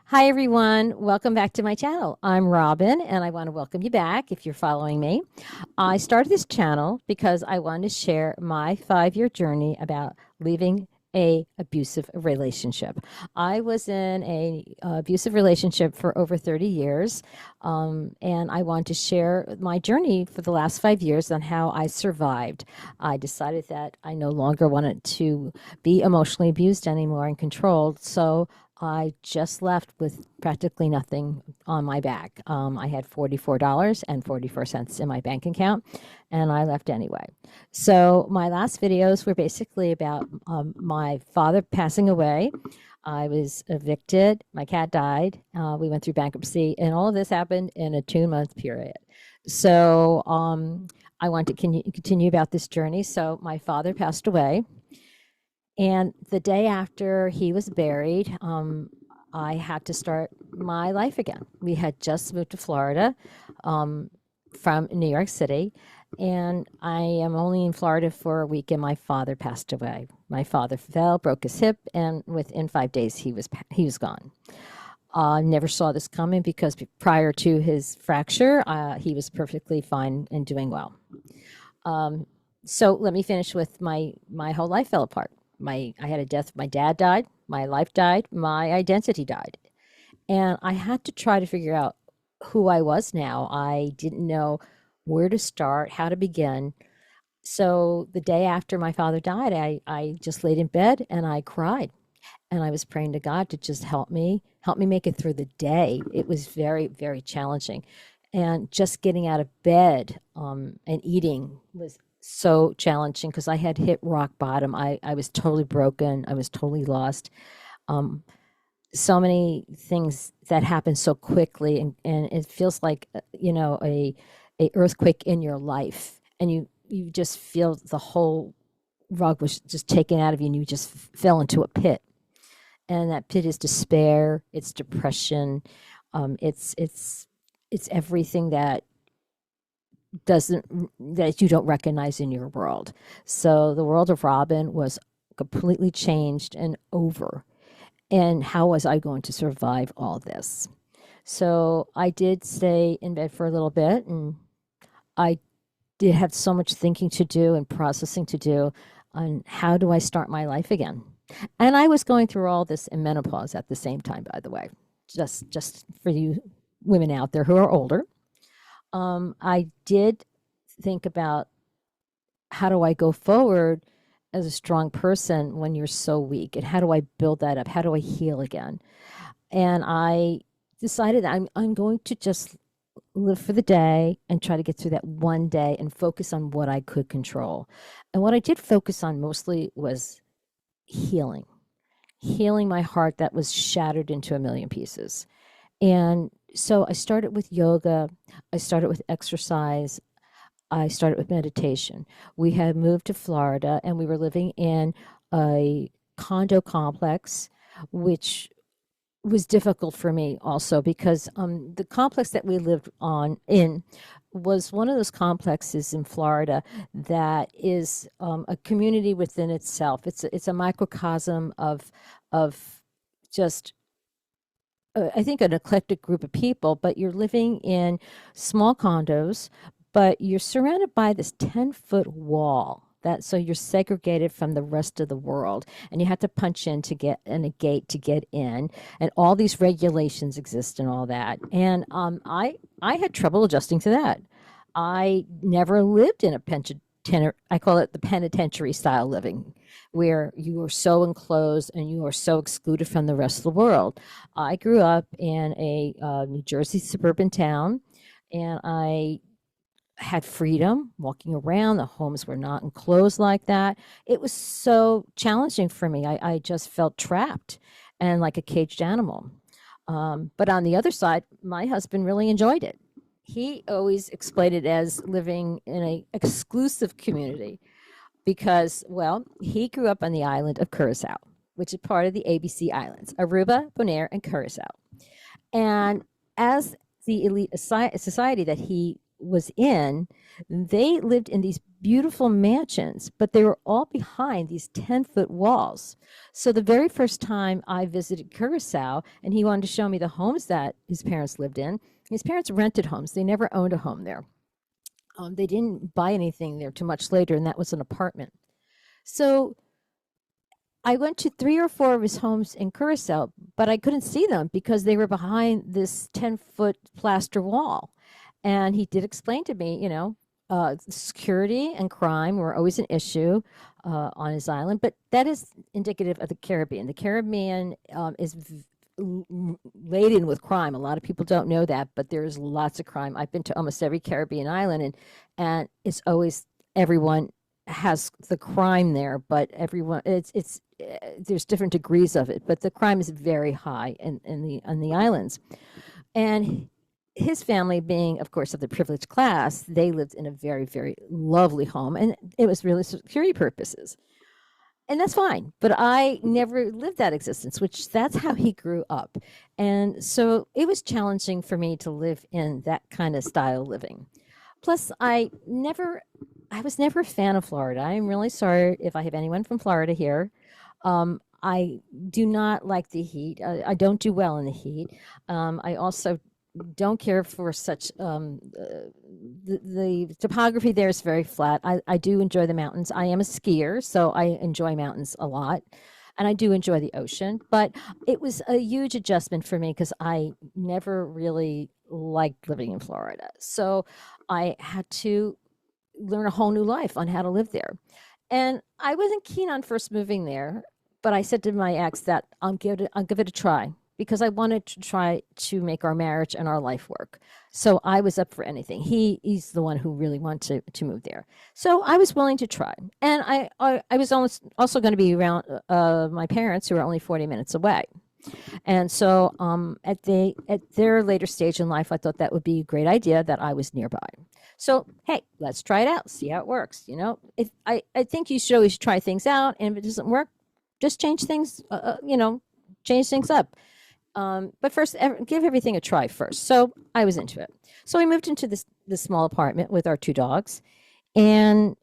Hi, everyone. Welcome back to my channel. I'm Robin, and I want to welcome you back if you're following me. I started this channel because I wanted to share my 5-year journey about leaving a abusive relationship. I was in a abusive relationship for over 30 years, and I want to share my journey for the last 5 years on how I survived. I decided that I no longer wanted to be emotionally abused anymore and controlled, so I just left with practically nothing on my back. I had $44.44 in my bank account, and I left anyway. So my last videos were basically about my father passing away. I was evicted. My cat died. We went through bankruptcy, and all of this happened in a 2-month period. So I want to continue about this journey. So my father passed away. And the day after he was buried, I had to start my life again. We had just moved to Florida from New York City, and I am only in Florida for a week, and my father passed away. My father fell, broke his hip, and within 5 days he was gone. Never saw this coming because prior to his fracture, he was perfectly fine and doing well. So let me finish with my whole life fell apart. I had a death. My dad died. My life died. My identity died. And I had to try to figure out who I was now. I didn't know where to start, how to begin. So the day after my father died, I just laid in bed and I cried. And I was praying to God to just help me make it through the day. It was very, very challenging. And just getting out of bed and eating was so challenging because I had hit rock bottom. I was totally broken. I was totally lost. So many things that happen so quickly, and it feels like a earthquake in your life, and you just feel the whole rug was just taken out of you, and you just fell into a pit. And that pit is despair. It's depression. It's everything that you don't recognize in your world. So the world of Robin was completely changed and over. And how was I going to survive all this? So I did stay in bed for a little bit, and I did have so much thinking to do and processing to do on how do I start my life again. And I was going through all this in menopause at the same time, by the way, just for you women out there who are older. I did think about how do I go forward as a strong person when you're so weak, and how do I build that up? How do I heal again? And I decided that I'm going to just live for the day and try to get through that one day and focus on what I could control. And what I did focus on mostly was healing, healing my heart that was shattered into a million pieces. And so I started with yoga, I started with exercise, I started with meditation. We had moved to Florida and we were living in a condo complex, which was difficult for me also because the complex that we lived in was one of those complexes in Florida that is a community within itself. It's a microcosm of just I think an eclectic group of people, but you're living in small condos, but you're surrounded by this 10-foot wall. So you're segregated from the rest of the world, and you have to punch in to get in a gate to get in, and all these regulations exist and all that. And I had trouble adjusting to that. I never lived in a I call it the penitentiary style living, where you are so enclosed and you are so excluded from the rest of the world. I grew up in a New Jersey suburban town, and I had freedom walking around. The homes were not enclosed like that. It was so challenging for me. I just felt trapped and like a caged animal. But on the other side, my husband really enjoyed it. He always explained it as living in an exclusive community because, well, he grew up on the island of Curacao, which is part of the ABC Islands, Aruba, Bonaire, and Curacao. And as the elite society that he was in, they lived in these beautiful mansions, but they were all behind these 10-foot walls. So the very first time I visited Curacao and he wanted to show me the homes that his parents lived in, his parents rented homes. They never owned a home there. They didn't buy anything there too much later, and that was an apartment. So I went to 3 or 4 of his homes in Curacao, but I couldn't see them because they were behind this 10-foot plaster wall. And he did explain to me, security and crime were always an issue on his island, but that is indicative of the Caribbean. The Caribbean is laden with crime. A lot of people don't know that, but there's lots of crime. I've been to almost every Caribbean island, and it's always everyone has the crime there, but everyone it's there's different degrees of it, but the crime is very high in the islands. And his family, being of course of the privileged class, they lived in a very, very lovely home, and it was really security purposes. And that's fine, but I never lived that existence, which that's how he grew up. And so it was challenging for me to live in that kind of style of living. Plus, I was never a fan of Florida. I'm really sorry if I have anyone from Florida here. I do not like the heat. I don't do well in the heat. I also don't care for such the topography there is very flat. I do enjoy the mountains. I am a skier, so I enjoy mountains a lot. And I do enjoy the ocean, but it was a huge adjustment for me because I never really liked living in Florida. So I had to learn a whole new life on how to live there. And I wasn't keen on first moving there, but I said to my ex that I'll give it a try because I wanted to try to make our marriage and our life work. So I was up for anything. He's the one who really wanted to move there. So I was willing to try. And I was also going to be around my parents who are only 40 minutes away. And so at their later stage in life, I thought that would be a great idea that I was nearby. So, hey, let's try it out, see how it works. If I think you should always try things out, and if it doesn't work, just change things, change things up. But first, give everything a try first. So I was into it. So we moved into this small apartment with our 2 dogs, and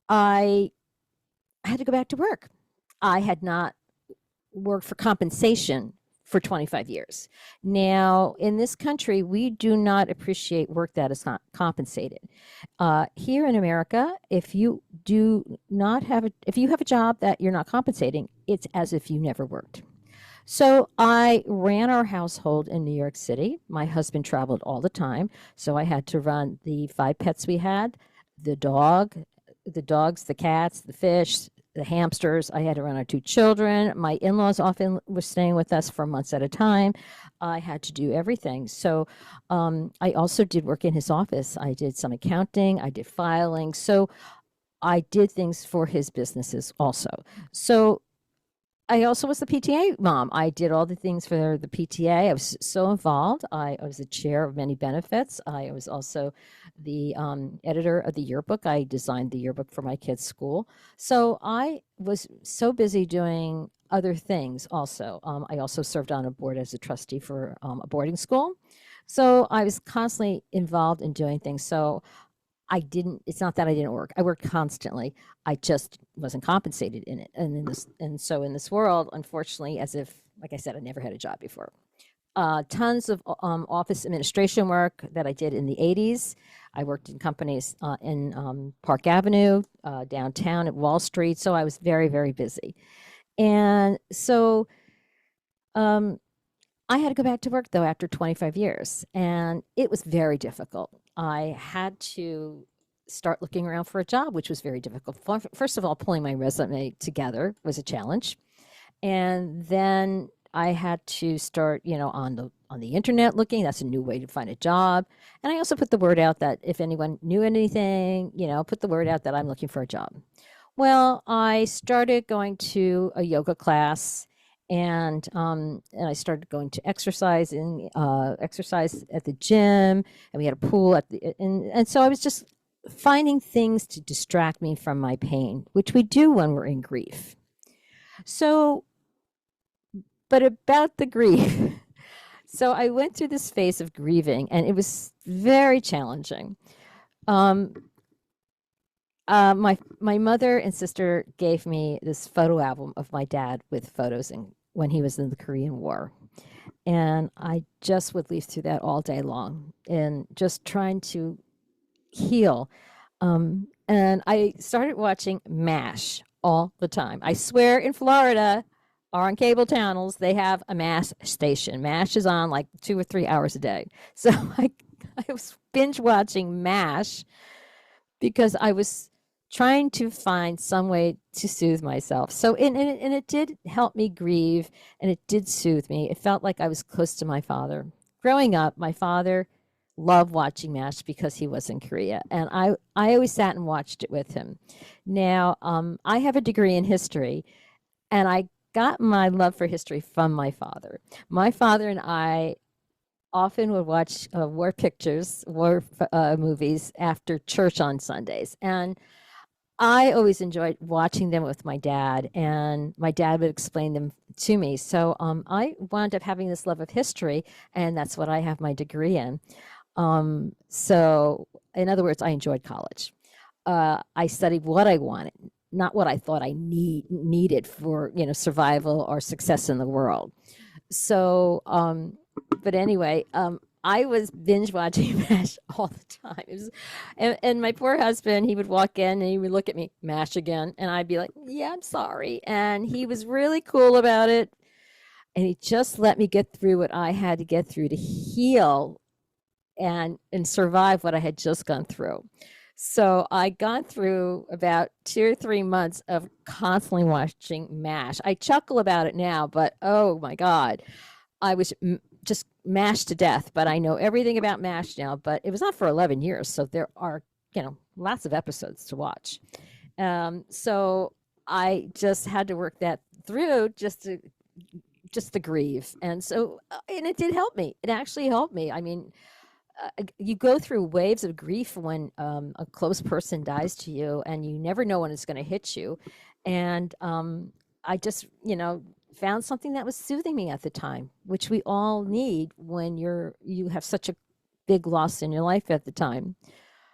I had to go back to work. I had not worked for compensation for 25 years. Now, in this country, we do not appreciate work that is not compensated. Here in America, if you have a job that you're not compensating, it's as if you never worked. So I ran our household in New York City. My husband traveled all the time, so I had to run the 5 pets we had, the dogs, the cats, the fish, the hamsters. I had to run our 2 children. My in-laws often were staying with us for months at a time. I had to do everything. So I also did work in his office. I did some accounting. I did filing. So I did things for his businesses also. So I also was the PTA mom. I did all the things for the PTA. I was so involved. I was the chair of many benefits. I was also the editor of the yearbook. I designed the yearbook for my kids' school. So I was so busy doing other things also. I also served on a board as a trustee for a boarding school. So I was constantly involved in doing things. So it's not that I didn't work. I worked constantly. I just wasn't compensated in it. And so in this world, unfortunately, like I said, I never had a job before. Tons of office administration work that I did in the 80s. I worked in companies in Park Avenue, downtown at Wall Street. So I was very, very busy. And so I had to go back to work, though, after 25 years. And it was very difficult. I had to start looking around for a job, which was very difficult. First of all, pulling my resume together was a challenge. And then I had to start, on the internet looking. That's a new way to find a job. And I also put the word out that if anyone knew anything, put the word out that I'm looking for a job. Well, I started going to a yoga class, and I started going to exercise at the gym, and we had a pool and so I was just finding things to distract me from my pain, which we do when we're in grief. So, but about the grief. So I went through this phase of grieving, and it was very challenging. Um, my mother and sister gave me this photo album of my dad with photos when he was in the Korean War, and I just would leaf through that all day long and just trying to heal. And I started watching MASH all the time. I swear, in Florida, or on cable channels, they have a MASH station. MASH is on like 2 or 3 hours a day. So I was binge watching MASH because I was trying to find some way to soothe myself. So, and it did help me grieve, and it did soothe me. It felt like I was close to my father. Growing up, my father loved watching MASH because he was in Korea, and I always sat and watched it with him. Now, I have a degree in history, and I got my love for history from my father. My father and I often would watch war pictures, war movies after church on Sundays. And I always enjoyed watching them with my dad, and my dad would explain them to me. So I wound up having this love of history, and that's what I have my degree in. So, in other words, I enjoyed college. I studied what I wanted, not what I thought I needed for survival or success in the world. So, but anyway, I was binge watching MASH all the time. It was, and my poor husband, he would walk in and he would look at me, MASH again, and I'd be like, "Yeah, I'm sorry." And he was really cool about it, and he just let me get through what I had to get through to heal and survive what I had just gone through. So I gone through about 2 or 3 months of constantly watching MASH. I chuckle about it now, but oh my God, I was just mashed to death. But I know everything about MASH now. But it was not for 11 years, so there are lots of episodes to watch. So I just had to work that through just to grieve, and so and it did help me. It actually helped me. I mean, you go through waves of grief when a close person dies to you, and you never know when it's going to hit you. And I just, found something that was soothing me at the time, which we all need when you have such a big loss in your life at the time.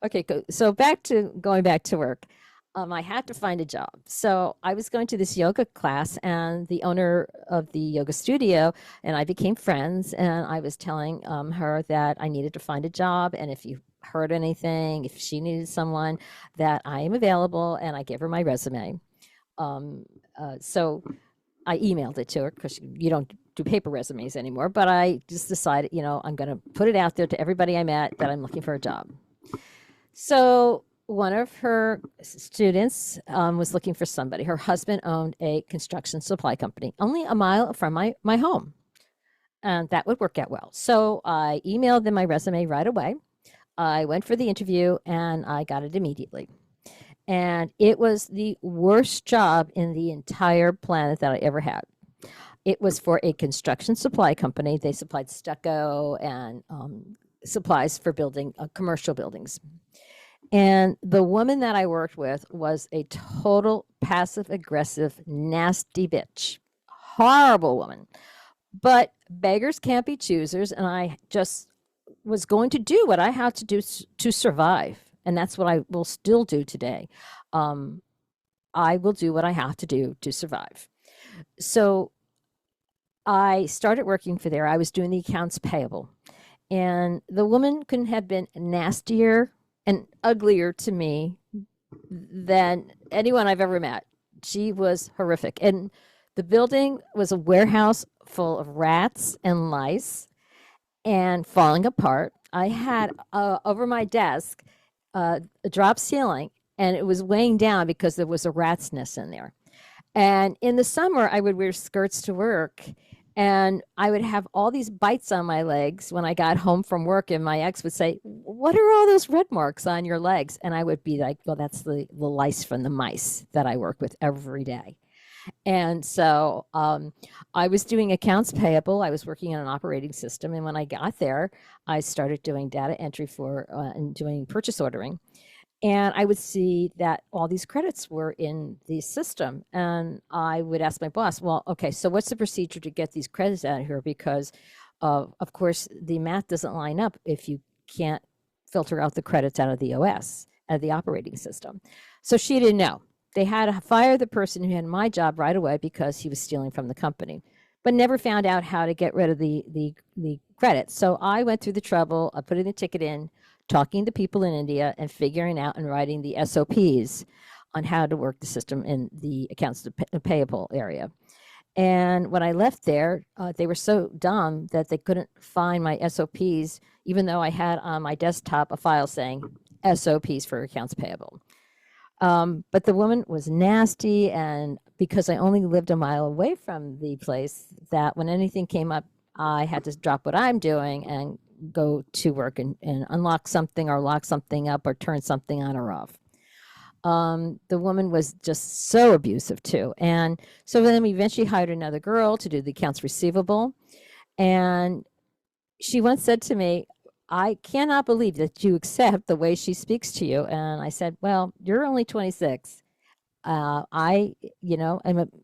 Okay, so going back to work. I had to find a job. So I was going to this yoga class, and the owner of the yoga studio and I became friends. And I was telling her that I needed to find a job, and if you heard anything, if she needed someone, that I am available. And I gave her my resume. So I emailed it to her because you don't do paper resumes anymore. But I just decided, I'm going to put it out there to everybody I met that I'm looking for a job. So one of her students was looking for somebody. Her husband owned a construction supply company only a mile from my home, and that would work out well. So I emailed them my resume right away. I went for the interview, and I got it immediately. And it was the worst job in the entire planet that I ever had. It was for a construction supply company. They supplied stucco and supplies for building commercial buildings. And the woman that I worked with was a total passive aggressive, nasty bitch. Horrible woman. But beggars can't be choosers. And I just was going to do what I had to do to survive. And that's what I will still do today. I will do what I have to do to survive. So I started working for there. I was doing the accounts payable. And the woman couldn't have been nastier and uglier to me than anyone I've ever met. She was horrific. And the building was a warehouse full of rats and lice and falling apart. I had over my desk a drop ceiling, and it was weighing down because there was a rat's nest in there. And in the summer, I would wear skirts to work, and I would have all these bites on my legs when I got home from work, and my ex would say, "What are all those red marks on your legs?" And I would be like, "Well, that's the lice from the mice that I work with every day." And so I was doing accounts payable. I was working on an operating system. And when I got there, I started doing data entry and doing purchase ordering. And I would see that all these credits were in the system. And I would ask my boss, well, okay, so what's the procedure to get these credits out of here? Because Of course, the math doesn't line up if you can't filter out the credits out of the OS, out of the operating system. So she didn't know. They had to fire the person who had my job right away because he was stealing from the company, but never found out how to get rid of the credits. So I went through the trouble of putting the ticket in, talking to people in India, and figuring out and writing the SOPs on how to work the system in the accounts payable area. And when I left there, they were so dumb that they couldn't find my SOPs, even though I had on my desktop a file saying SOPs for accounts payable. But the woman was nasty, and because I only lived a mile away from the place, that when anything came up, I had to drop what I'm doing and go to work and unlock something or lock something up or turn something on or off. The woman was just so abusive too. And so then we eventually hired another girl to do the accounts receivable. And she once said to me, I cannot believe that you accept the way she speaks to you. And I said, well, you're only 26. I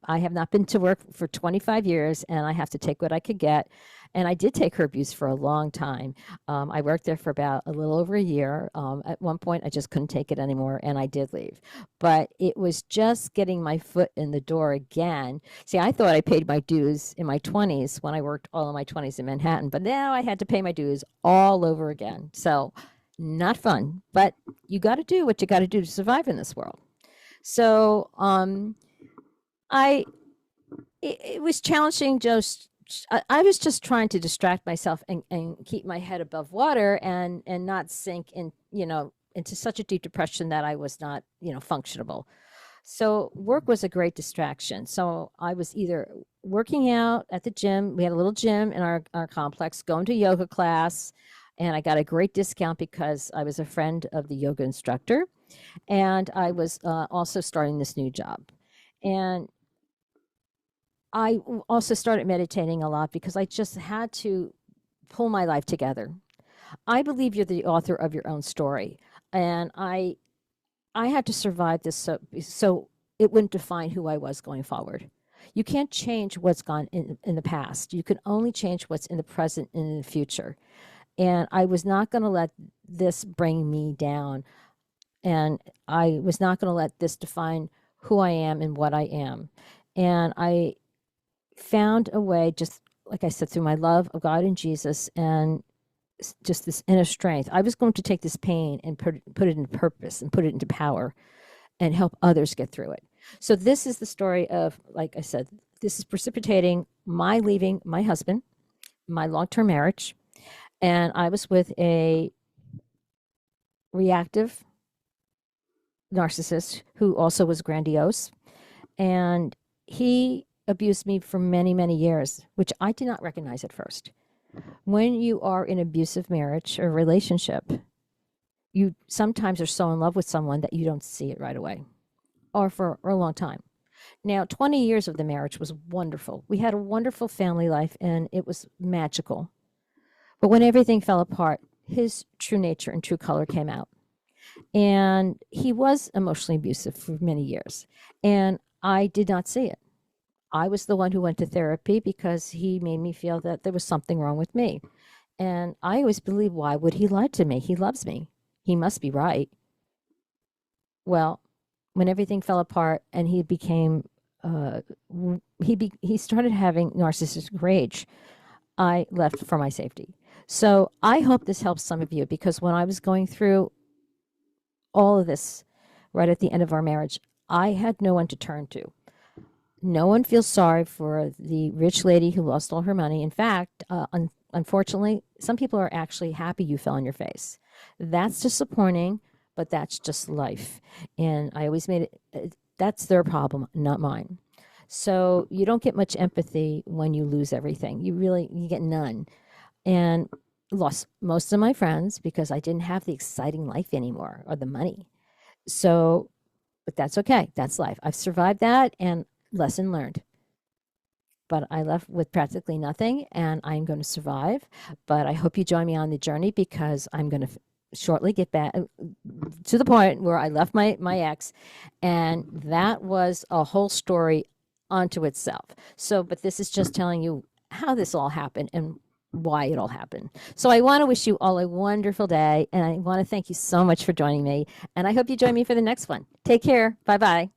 have not been to work for 25 years, and I have to take what I could get. And I did take her abuse for a long time. I worked there for about a little over a year. At one point, I just couldn't take it anymore, and I did leave. But it was just getting my foot in the door again. See, I thought I paid my dues in my 20s when I worked all of my 20s in Manhattan, but now I had to pay my dues all over again. So not fun, but you got to do what you got to do to survive in this world. So it was challenging. I was just trying to distract myself and keep my head above water and not sink into such a deep depression that I was not functionable. So work was a great distraction. So I was either working out at the gym. We had a little gym in our complex, going to yoga class, and I got a great discount because I was a friend of the yoga instructor. And I was also starting this new job. And I also started meditating a lot because I just had to pull my life together. I believe you're the author of your own story. And I had to survive this so it wouldn't define who I was going forward. You can't change what's gone in the past. You can only change what's in the present and in the future. And I was not going to let this bring me down. And I was not going to let this define who I am and what I am. And I found a way, just like I said, through my love of God and Jesus and just this inner strength. I was going to take this pain and put it into purpose and put it into power and help others get through it. So this is the story of, like I said, this is precipitating my leaving my husband, my long-term marriage. And I was with a reactive narcissist who also was grandiose, and he abused me for many, many years, which I did not recognize at first. When you are in an abusive marriage or relationship, you sometimes are so in love with someone that you don't see it right away, or for a long time. Now, 20 years of the marriage was wonderful. We had a wonderful family life, and it was magical. But when everything fell apart, his true nature and true color came out. And he was emotionally abusive for many years. And I did not see it. I was the one who went to therapy because he made me feel that there was something wrong with me. And I always believed, why would he lie to me? He loves me. He must be right. Well, when everything fell apart and he became, he started having narcissistic rage, I left for my safety. So I hope this helps some of you, because when I was going through all of this right at the end of our marriage, I had no one to turn to. No one feels sorry for the rich lady who lost all her money. In fact, unfortunately, some people are actually happy you fell on your face. That's disappointing, but that's just life. And I always made it, that's their problem, not mine. So you don't get much empathy when you lose everything. You get none. And lost most of my friends because I didn't have the exciting life anymore or the money. So, but that's okay. That's life. I've survived that, and lesson learned. But I left with practically nothing, and I'm going to survive. But I hope you join me on the journey, because I'm going to shortly get back to the point where I left my ex, and that was a whole story unto itself. So, but this is just telling you how this all happened and why it all happened. So I want to wish you all a wonderful day, and I want to thank you so much for joining me, and I hope you join me for the next one. Take care. Bye-bye.